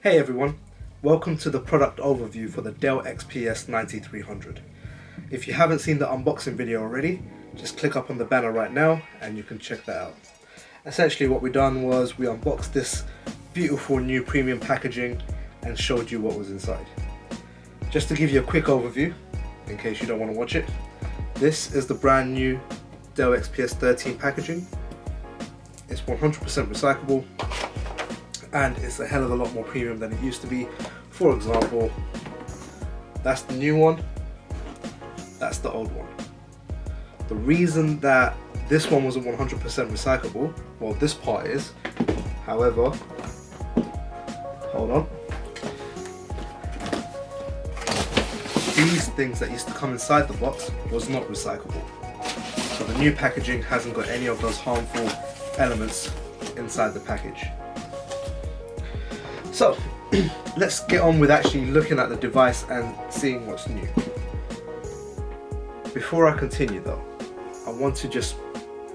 Hey everyone, welcome to the product overview for the Dell XPS 9300. If you haven't seen the unboxing video already, just click up on the banner right now and you can check that out. Essentially what we done was we unboxed this beautiful new premium packaging and showed you what was inside. Just to give you a quick overview, in case you don't want to watch it, this is the brand new Dell XPS 13 packaging. It's 100% recyclable and it's a hell of a lot more premium than it used to be. For example, that's the new one, that's the old one. The reason that this one wasn't 100% recyclable, well, this part is, however, hold on, these things that used to come inside the box was not recyclable. So the new packaging hasn't got any of those harmful elements inside the package. So let's get on with actually looking at the device and seeing what's new. Before I continue though, I want to just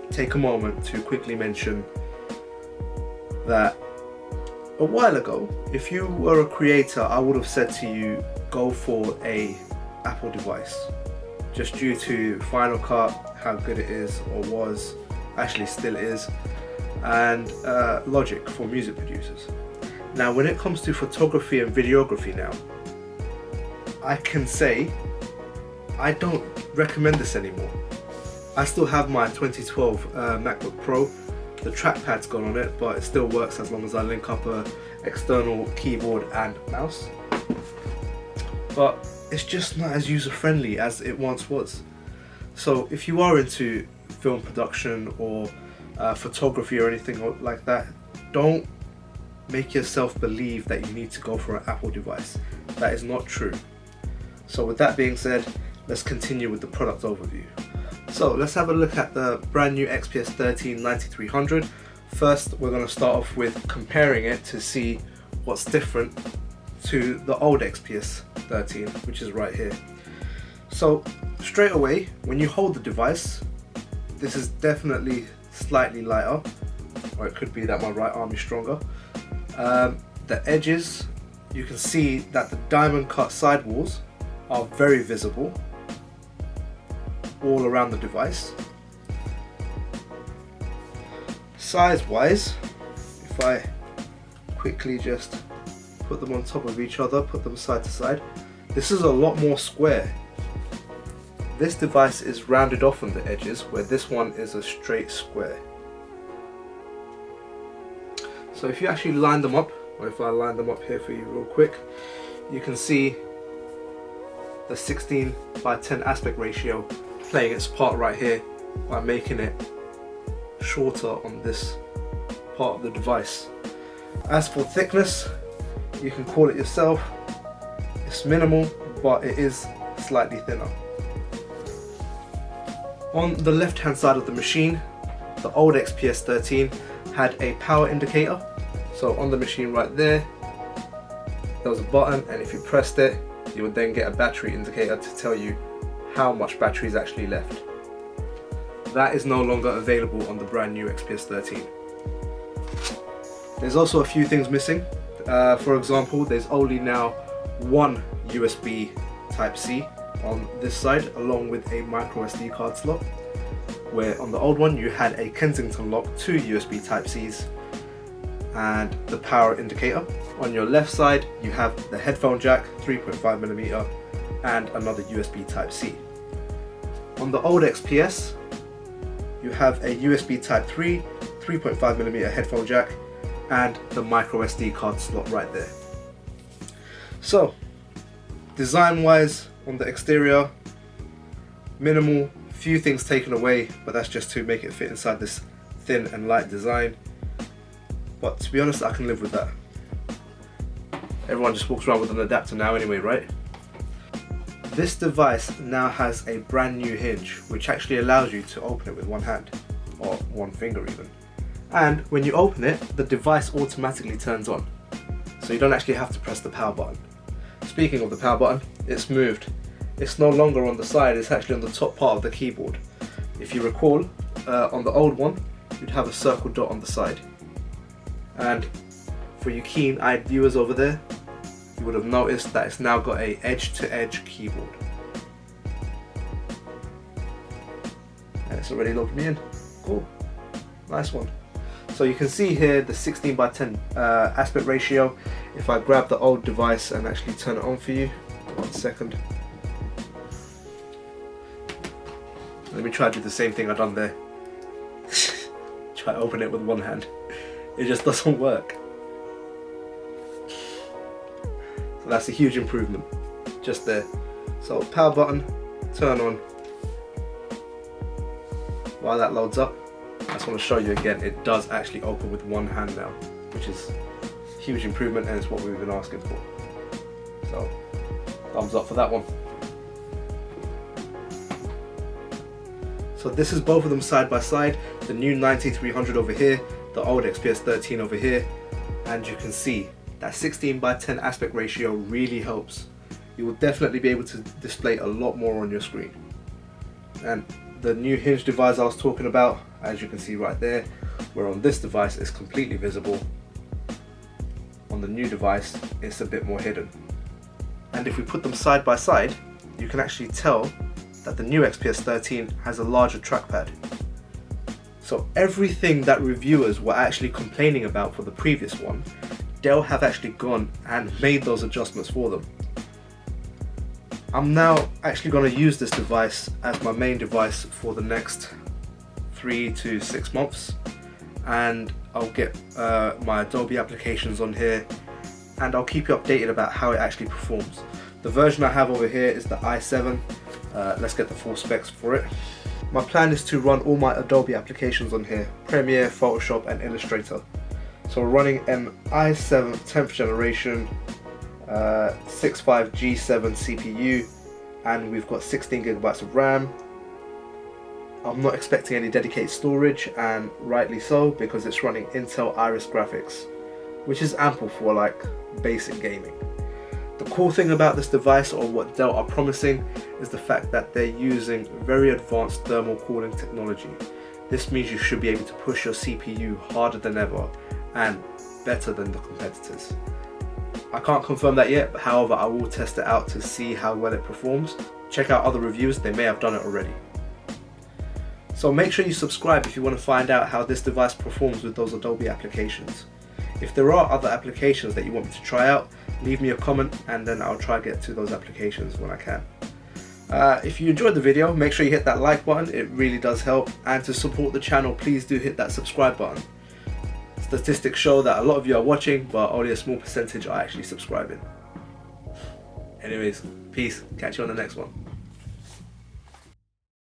take a moment to quickly mention that a while ago, if you were a creator, I would have said to you, go for a Apple device, just due to Final Cut, how good it is or was, actually still is, and Logic for music producers. Now when it comes to photography and videography now, I can say I don't recommend this anymore. I still have my 2012 MacBook Pro. The trackpad's gone on it, but it still works as long as I link up a external keyboard and mouse. But it's just not as user-friendly as it once was. So if you are into film production or photography or anything like that, don't make yourself believe that you need to go for an Apple device. That is not true. So with that being said, let's continue with the product overview. So let's have a look at the brand new XPS 13 9300. First, we're going to start off with comparing it to see what's different to the old XPS 13, which is right here. So straight away, when you hold the device, this is definitely slightly lighter, or it could be that my right arm is stronger. The edges, you can see that the diamond cut sidewalls are very visible all around the device. Size wise, if I quickly just put them on top of each other, put them side to side, this is a lot more square. This device is rounded off on the edges, where this one is a straight square. So if you actually line them up, or if I line them up here for you real quick, you can see the 16:10 aspect ratio playing its part right here by making it shorter on this part of the device. As for thickness, you can call it yourself. It's minimal, but it is slightly thinner. On the left hand side of the machine, the old XPS 13 had a power indicator. So on the machine right there was a button, and if you pressed it, you would then get a battery indicator to tell you how much battery is actually left. That is no longer available on the brand new XPS 13. There's also a few things missing. For example, there's only now one USB Type-C on this side, along with a micro SD card slot, where on the old one you had a Kensington lock, 2 USB Type-Cs and the power indicator. On your left side you have the headphone jack, 3.5mm, and another USB Type-C. On the old XPS you have a USB Type 3, 3.5mm headphone jack, and the micro SD card slot right there. So design wise, on the exterior, minimal, few things taken away, but that's just to make it fit inside this thin and light design. But to be honest, I can live with that. Everyone just walks around with an adapter now anyway, right? This device now has a brand new hinge, which actually allows you to open it with one hand, or one finger even. And when you open it, the device automatically turns on. So you don't actually have to press the power button. Speaking of the power button, it's moved. It's no longer on the side, it's actually on the top part of the keyboard. If you recall, on the old one, you'd have a circle dot on the side. And for you keen-eyed viewers over there, you would have noticed that it's now got a edge-to-edge keyboard. And it's already logged me in. Cool. Nice one. So you can see here the 16:10 aspect ratio. If I grab the old device and actually turn it on for you, 1 second. Let me try to do the same thing I've done there. Try to open it with one hand. It just doesn't work. So that's a huge improvement, just there. So power button, turn on. While that loads up, I just want to show you again, it does actually open with one hand now, which is a huge improvement, and it's what we've been asking for. So thumbs up for that one. So this is both of them side by side, the new 9300 over here, the old XPS 13 over here, and you can see that 16:10 aspect ratio really helps. You will definitely be able to display a lot more on your screen. And the new Hinge device I was talking about, as you can see right there, where on this device it's completely visible, on the new device it's a bit more hidden. And if we put them side by side, you can actually tell that the new XPS 13 has a larger trackpad. So everything that reviewers were actually complaining about for the previous one, Dell have actually gone and made those adjustments for them. I'm now actually going to use this device as my main device for the next 3 to 6 months, and I'll get my Adobe applications on here, and I'll keep you updated about how it actually performs. The version I have over here is the i7. Let's get the full specs for it. My plan is to run all my Adobe applications on here: Premiere, Photoshop and Illustrator. So we're running an i7 10th generation 65G7 CPU, and we've got 16 gigabytes of RAM. I'm not expecting any dedicated storage, and rightly so, because it's running Intel Iris graphics, which is ample for like basic gaming. The cool thing about this device, or what Dell are promising, is the fact that they're using very advanced thermal cooling technology. This means you should be able to push your CPU harder than ever and better than the competitors. I can't confirm that yet, but however I will test it out to see how well it performs. Check out other reviews, they may have done it already. So make sure you subscribe if you want to find out how this device performs with those Adobe applications. If there are other applications that you want me to try out, leave me a comment and then I'll try to get to those applications when I can. If you enjoyed the video, make sure you hit that like button, it really does help. And to support the channel, please do hit that subscribe button. Statistics show that a lot of you are watching, but only a small percentage are actually subscribing. Anyways, peace, catch you on the next one.